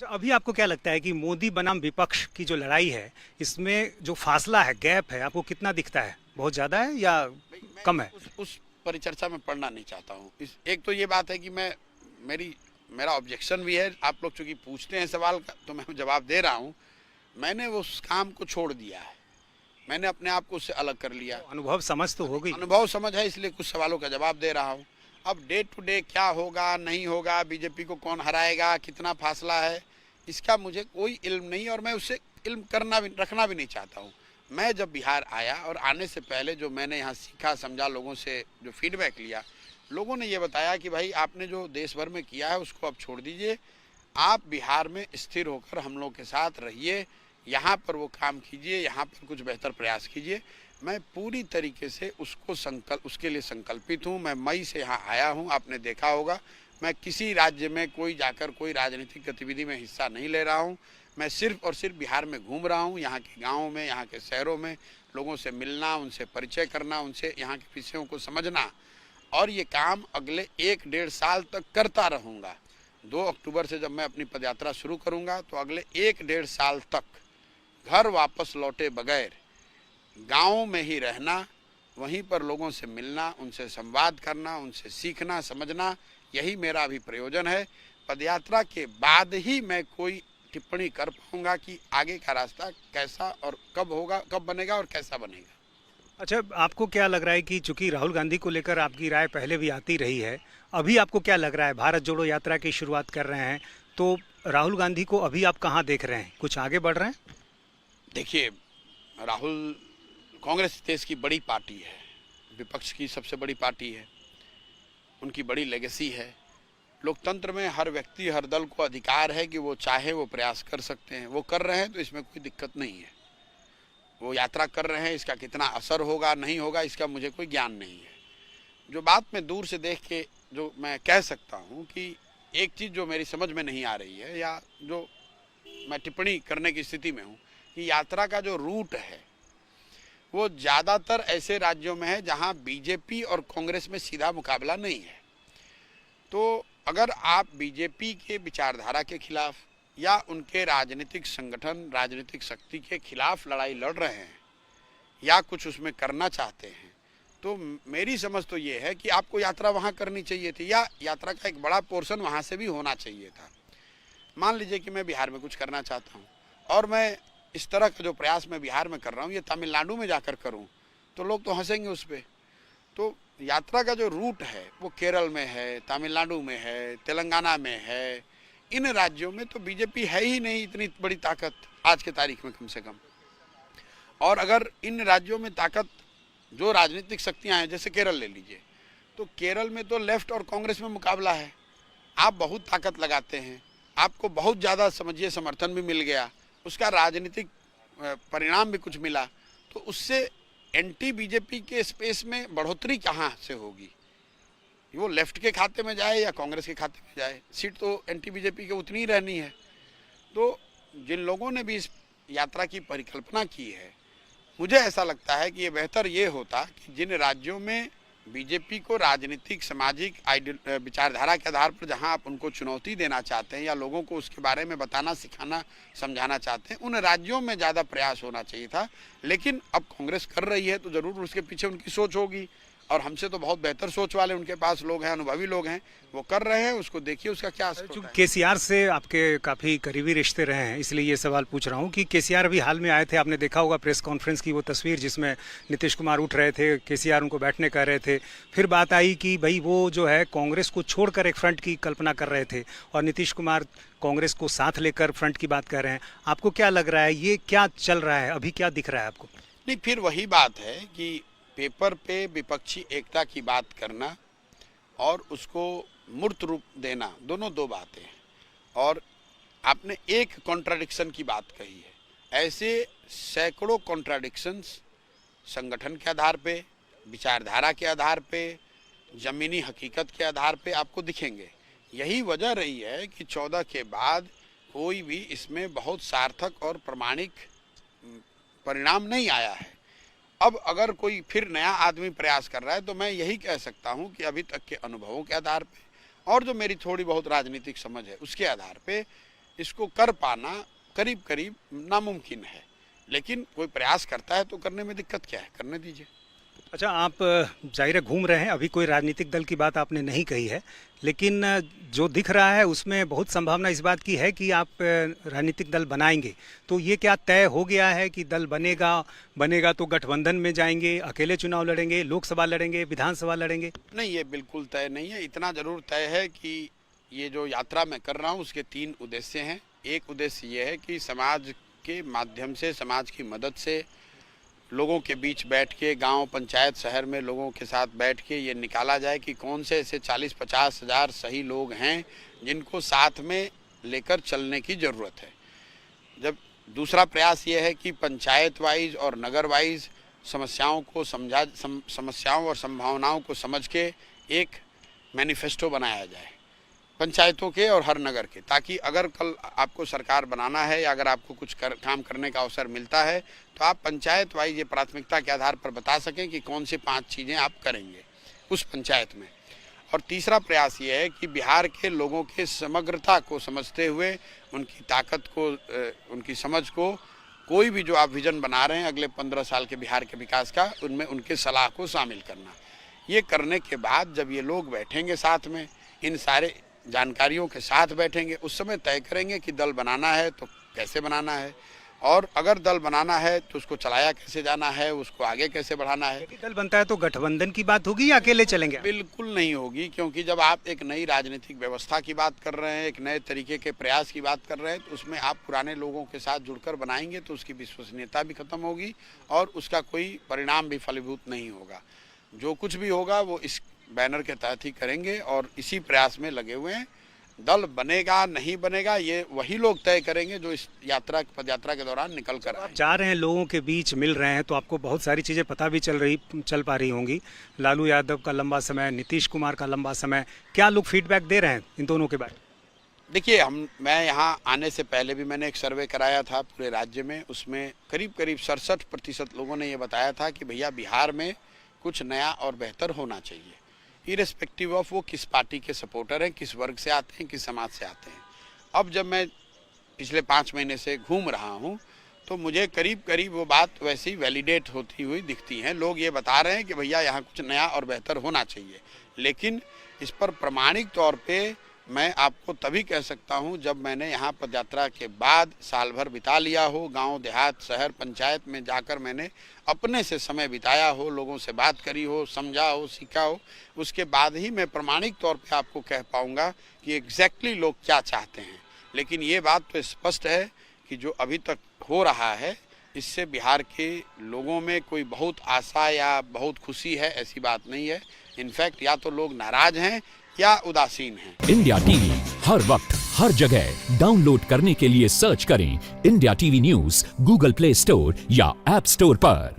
तो अभी आपको क्या लगता है कि मोदी बनाम विपक्ष की जो लड़ाई है, इसमें जो फासला है, गैप है, आपको कितना दिखता है? बहुत ज़्यादा है या भाई मैं कम है? उस परिचर्चा में पढ़ना नहीं चाहता हूँ। इस एक तो ये बात है कि मेरी मेरा ऑब्जेक्शन भी है। आप लोग चूंकि पूछते हैं सवाल का तो मैं जवाब दे रहा हूँ। मैंने उस काम को छोड़ दिया है। मैंने अपने आप को उससे अलग कर लिया। तो अनुभव समझ तो होगी। अनुभव समझ है, इसलिए कुछ सवालों का जवाब दे रहा हूँ। अब डे टू डे क्या होगा नहीं होगा, बीजेपी को कौन हराएगा, कितना फासला है, इसका मुझे कोई इल्म नहीं और मैं उससे इल्म रखना भी नहीं चाहता हूँ। मैं जब बिहार आया और आने से पहले जो मैंने यहाँ सीखा समझा, लोगों से जो फीडबैक लिया, लोगों ने ये बताया कि भाई आपने जो देश भर में किया है उसको अब छोड़ दीजिए, आप बिहार में स्थिर होकर हम लोग के साथ रहिए, यहाँ पर वो काम कीजिए, यहाँ पर कुछ बेहतर प्रयास कीजिए। मैं पूरी तरीके से उसके लिए संकल्पित हूँ। मैं मई से यहाँ आया हूँ, आपने देखा होगा मैं किसी राज्य में जाकर कोई राजनीतिक गतिविधि में हिस्सा नहीं ले रहा हूँ। मैं सिर्फ और सिर्फ बिहार में घूम रहा हूँ, यहाँ के गाँव में, यहाँ के शहरों में लोगों से मिलना, उनसे परिचय करना, उनसे यहाँ के विषयों को समझना, और ये काम अगले 1-1.5 साल तक करता रहूँगा। 2 अक्टूबर से जब मैं अपनी पदयात्रा शुरू करूँगा तो अगले 1-1.5 साल तक घर वापस लौटे बगैर गाँव में ही रहना, वहीं पर लोगों से मिलना, उनसे संवाद करना, उनसे सीखना समझना, यही मेरा अभी प्रयोजन है। पदयात्रा के बाद ही मैं कोई टिप्पणी कर पाऊंगा कि आगे का रास्ता कैसा और कब होगा, कब बनेगा और कैसा बनेगा। अच्छा, आपको क्या लग रहा है कि चूंकि राहुल गांधी को लेकर आपकी राय पहले भी आती रही है, अभी आपको क्या लग रहा है, भारत जोड़ो यात्रा की शुरुआत कर रहे हैं, तो राहुल गांधी को अभी आप कहाँ देख रहे हैं? कुछ आगे बढ़ रहे हैं? देखिए, राहुल कांग्रेस देश की बड़ी पार्टी है, विपक्ष की सबसे बड़ी पार्टी है, उनकी बड़ी लेगेसी है। लोकतंत्र में हर व्यक्ति, हर दल को अधिकार है कि वो चाहे वो प्रयास कर सकते हैं। वो कर रहे हैं तो इसमें कोई दिक्कत नहीं है। वो यात्रा कर रहे हैं, इसका कितना असर होगा नहीं होगा इसका मुझे कोई ज्ञान नहीं है। जो बात मैं दूर से देख के जो मैं कह सकता हूँ कि एक चीज़ जो मेरी समझ में नहीं आ रही है, या जो मैं टिप्पणी करने की स्थिति में हूँ, कि यात्रा का जो रूट है वो ज़्यादातर ऐसे राज्यों में है जहाँ बीजेपी और कांग्रेस में सीधा मुकाबला नहीं है। तो अगर आप बीजेपी के विचारधारा के खिलाफ या उनके राजनीतिक संगठन, राजनीतिक शक्ति के खिलाफ लड़ाई लड़ रहे हैं या कुछ उसमें करना चाहते हैं, तो मेरी समझ तो ये है कि आपको यात्रा वहाँ करनी चाहिए थी, या यात्रा का एक बड़ा पोर्शन वहाँ से भी होना चाहिए था। मान लीजिए कि मैं बिहार में कुछ करना चाहता हूँ और मैं इस तरह का जो प्रयास मैं बिहार में कर रहा हूँ ये तमिलनाडु में जाकर करूँ, तो लोग तो हंसेंगे उस पर। तो यात्रा का जो रूट है वो केरल में है, तमिलनाडु में है, तेलंगाना में है। इन राज्यों में तो बीजेपी है ही नहीं इतनी बड़ी ताकत आज के तारीख में, कम से कम। और अगर इन राज्यों में ताकत, जो राजनीतिक शक्तियां हैं, जैसे केरल ले लीजिए, तो केरल में तो लेफ्ट और कांग्रेस में मुकाबला है। आप बहुत ताकत लगाते हैं, आपको बहुत ज़्यादा समझिए समर्थन भी मिल गया, उसका राजनीतिक परिणाम भी कुछ मिला, तो उससे एंटी बीजेपी के स्पेस में बढ़ोतरी कहाँ से होगी? वो लेफ्ट के खाते में जाए या कांग्रेस के खाते में जाए, सीट तो एंटी बीजेपी के उतनी ही रहनी है। तो जिन लोगों ने भी इस यात्रा की परिकल्पना की है, मुझे ऐसा लगता है कि ये बेहतर ये होता कि जिन राज्यों में बीजेपी को राजनीतिक, सामाजिक विचारधारा के आधार पर जहां आप उनको चुनौती देना चाहते हैं या लोगों को उसके बारे में बताना, सिखाना, समझाना चाहते हैं, उन राज्यों में ज़्यादा प्रयास होना चाहिए था। लेकिन अब कांग्रेस कर रही है तो ज़रूर उसके पीछे उनकी सोच होगी, और हमसे तो बहुत बेहतर सोच वाले उनके पास लोग हैं, अनुभवी लोग हैं, वो कर रहे हैं, उसको देखिए उसका क्या असर होता है। केसीआर से आपके काफ़ी करीबी रिश्ते रहे हैं, इसलिए ये सवाल पूछ रहा हूँ कि केसीआर अभी हाल में आए थे, आपने देखा होगा प्रेस कॉन्फ्रेंस की वो तस्वीर जिसमें नीतीश कुमार उठ रहे थे, केसीआर उनको बैठने कह रहे थे। फिर बात आई कि भाई वो जो है कांग्रेस को छोड़कर एक फ्रंट की कल्पना कर रहे थे और नीतीश कुमार कांग्रेस को साथ लेकर फ्रंट की बात कर रहे हैं। आपको क्या लग रहा है, ये क्या चल रहा है, अभी क्या दिख रहा है आपको? नहीं, फिर वही बात है कि पेपर पे विपक्षी एकता की बात करना और उसको मूर्त रूप देना, दोनों दो बातें हैं। और आपने एक कॉन्ट्राडिक्शन की बात कही है, ऐसे सैकड़ों कॉन्ट्राडिक्शंस संगठन के आधार पे, विचारधारा के आधार पे, ज़मीनी हकीकत के आधार पे आपको दिखेंगे। यही वजह रही है कि 14 के बाद कोई भी इसमें बहुत सार्थक और प्रमाणिक परिणाम नहीं आया है। अब अगर कोई फिर नया आदमी प्रयास कर रहा है तो मैं यही कह सकता हूं कि अभी तक के अनुभवों के आधार पे और जो मेरी थोड़ी बहुत राजनीतिक समझ है उसके आधार पे इसको कर पाना करीब करीब नामुमकिन है, लेकिन कोई प्रयास करता है तो करने में दिक्कत क्या है, करने दीजिए। अच्छा, आप जाहिर है घूम रहे हैं, अभी कोई राजनीतिक दल की बात आपने नहीं कही है, लेकिन जो दिख रहा है उसमें बहुत संभावना इस बात की है कि आप राजनीतिक दल बनाएंगे। तो ये क्या तय हो गया है कि दल बनेगा तो गठबंधन में जाएंगे, अकेले चुनाव लड़ेंगे, लोकसभा लड़ेंगे, विधानसभा लड़ेंगे? नहीं, ये बिल्कुल तय नहीं है। इतना जरूर तय है कि ये जो यात्रा मैं कर रहा हूँ उसके 3 उद्देश्य हैं। एक उद्देश्य ये है कि समाज के माध्यम से, समाज की मदद से, लोगों के बीच बैठ के, गांव, पंचायत, शहर में लोगों के साथ बैठ के ये निकाला जाए कि कौन से ऐसे 40-50 हज़ार सही लोग हैं जिनको साथ में लेकर चलने की ज़रूरत है। जब दूसरा प्रयास ये है कि पंचायत वाइज और नगर वाइज समस्याओं और संभावनाओं को समझ के एक मैनिफेस्टो बनाया जाए पंचायतों के और हर नगर के, ताकि अगर कल आपको सरकार बनाना है या अगर आपको कुछ काम करने का अवसर मिलता है तो आप पंचायत वाइज ये प्राथमिकता के आधार पर बता सकें कि कौन सी 5 चीज़ें आप करेंगे उस पंचायत में। और तीसरा प्रयास ये है कि बिहार के लोगों के समग्रता को समझते हुए, उनकी ताकत को, उनकी समझ को, कोई भी जो आप विजन बना रहे हैं अगले 15 साल के बिहार के विकास का, उनमें उनके सलाह को शामिल करना। ये करने के बाद जब ये लोग बैठेंगे साथ में, इन सारे जानकारियों के साथ बैठेंगे, उस समय तय करेंगे कि दल बनाना है तो कैसे बनाना है, और अगर दल बनाना है तो उसको चलाया कैसे जाना है, उसको आगे कैसे बढ़ाना है। यदि दल बनता है तो गठबंधन की बात होगी या अकेले चलेंगे? बिल्कुल नहीं होगी, क्योंकि जब आप एक नई राजनीतिक व्यवस्था की बात कर रहे हैं, एक नए तरीके के प्रयास की बात कर रहे हैं, तो उसमें आप पुराने लोगों के साथ जुड़कर बनाएंगे तो उसकी विश्वसनीयता भी खत्म होगी और उसका कोई परिणाम भी फलीभूत नहीं होगा। जो कुछ भी होगा वो इस बैनर के तहत ही करेंगे और इसी प्रयास में लगे हुए हैं। दल बनेगा नहीं बनेगा ये वही लोग तय करेंगे जो इस पदयात्रा के दौरान निकल कर आए। जा रहे हैं, लोगों के बीच मिल रहे हैं, तो आपको बहुत सारी चीज़ें पता भी चल पा रही होंगी। लालू यादव का लंबा समय, नीतीश कुमार का लंबा समय, क्या लोग फीडबैक दे रहे हैं इन दोनों के बारे में? देखिए, मैं यहाँ आने से पहले भी मैंने एक सर्वे कराया था पूरे राज्य में, उसमें करीब 67% लोगों ने ये बताया था कि भैया बिहार में कुछ नया और बेहतर होना चाहिए, इरेस्पेक्टिव ऑफ वो किस पार्टी के सपोर्टर हैं, किस वर्ग से आते हैं, किस समाज से आते हैं। अब जब मैं पिछले 5 महीने से घूम रहा हूँ तो मुझे करीब करीब वो बात वैसी वैलिडेट होती हुई दिखती हैं। लोग ये बता रहे हैं कि भैया यहाँ कुछ नया और बेहतर होना चाहिए, लेकिन इस पर प्रमाणिक तौर पे मैं आपको तभी कह सकता हूँ जब मैंने यहाँ पदयात्रा के बाद साल भर बिता लिया हो, गांव, देहात, शहर, पंचायत में जाकर मैंने अपने से समय बिताया हो, लोगों से बात करी हो, समझा हो, सीखा हो। उसके बाद ही मैं प्रमाणिक तौर पे आपको कह पाऊँगा कि एग्जैक्टली लोग क्या चाहते हैं। लेकिन ये बात तो स्पष्ट है कि जो अभी तक हो रहा है इससे बिहार के लोगों में कोई बहुत आशा या बहुत खुशी है, ऐसी बात नहीं है। इनफैक्ट या तो लोग नाराज हैं या उदासीन हैं। इंडिया टीवी हर वक्त हर जगह डाउनलोड करने के लिए सर्च करें India TV news Google play store या ऐप स्टोर पर।